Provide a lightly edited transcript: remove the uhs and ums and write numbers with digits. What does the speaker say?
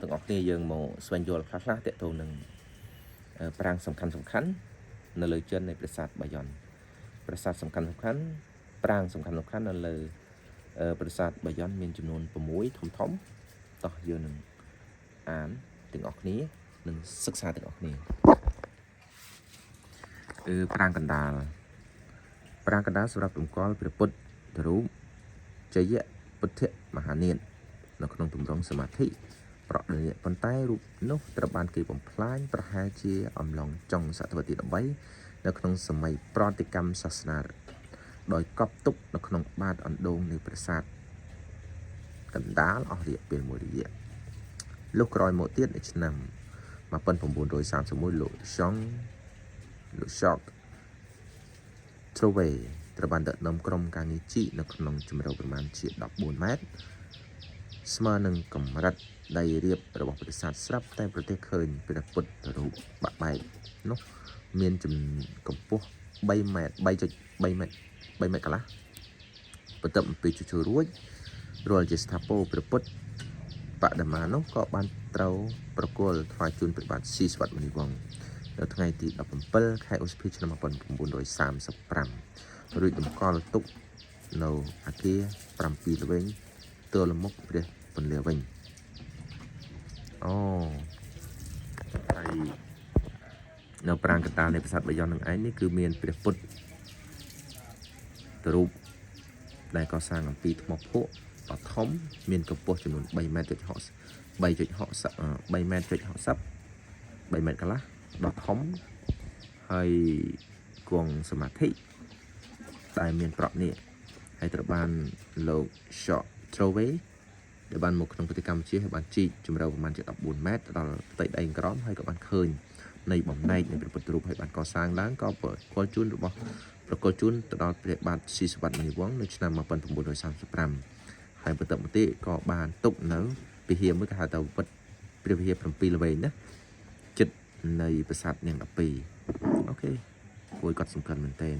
ទាំងអស់គ្នាយើងមកស្វែងយល់ខ្លះៗតទៅនឹងប្រាង្គសំខាន់នៅលើចិននៃប្រាសាទបាយ័នប្រាសាទសំខាន់ប្រាង្គសំខាន់នៅលើប្រាសាទបាយ័នមានចំនួន6ធំតោះយើងនឹងអានទាំងអស់គ្នានិងសិក្សាទាំងអស់គ្នាប្រាង្គកណ្ដាលសម្រាប់តម្កល់ព្រះពុទ្ធរូបជយពុទ្ធមហានាថនៅក្នុងទម្រង់សមាធិប្រដេកប៉ុន្តែរូបនោះត្រូវបានគេបំផ្លាញប្រហែលជាអំឡុងចុងសតវត្សទី13នៅក្នុងសម័យប្រតិកម្មសាសនាដោយកប់ទុកនៅក្នុងបាតអណ្ដូងនៃប្រាសាទកណ្ដាលអស់រយៈពេលមួយរយៈលុះក្រោយមកទៀតនៅឆ្នាំ1931លោក Shock Trove ត្រូវបានដឹកនាំក្រុមការងារជីកនៅក្នុងជម្រៅប្រមាណជា14ម៉ែត្រស្មើនឹងកម្រិតដីរាបរបស់ប្រាសាទស្រាប់តែប្រទេសឃើញព្រះពុទ្ធរូបបាក់បែកនោះមានកម្ពស់3ម៉ែត្រ3.3ម៉ែត្រ3ម៉ែត្រកន្លះបន្ទាប់អំពីជួសជុលរួចរាល់ជាស្ថាពរព្រះពុទ្ធបដិមានោះក៏បានត្រូវប្រគល់ថ្វាយជូនព្រះបាទស៊ីសុវត្ថិមុនីវង្សនៅថ្ងៃទី17ខែឧសភាឆ្នាំ1935រួចតម្កល់ទុកនៅអគារ7ល្វែងទល់មុខព្រះពន្លាវិញហើយនៅប្រាង្គកណ្ដាលនៃប្រាសាទបាយ័ននឹងឯងនេះគឺមានព្រះពុទ្ធរូបដែលកសាងអំពីថ្មភក់ដ៏ធំមានកម្ពស់ចំនួន3ម៉ែត្រ3ម៉ែត្រ3ម៉ែត្រកន្លះដ៏ធំហើយគង់សមាធិដែលមានប្រក់នេះហើយត្រូវបានលោក Shock Trove ដែលបានមកក្នុងប្រទេសកម្ពុជាហើយបានជីកជម្រៅប្រមាណជា14ម៉ែត្រដល់ផ្ទៃដីក្រមហើយក៏បានឃើញនៃបំណែកនៃព្រះពុទ្ធរូបហើយបានកសាងឡើងក៏ប្រគល់ជូនទៅដល់ព្រះបាទស៊ីសុវត្ថិមុនីវង្សនៅឆ្នាំ1935ហើយបន្ទាប់មកទៀតក៏បានទុកនៅវិហារមួយគេហៅថាព្រះវិហារ7ល្វែងណាចិត្តនៃប្រាសាទនាង12អូខេគួរគាត់សំខាន់មែនទែន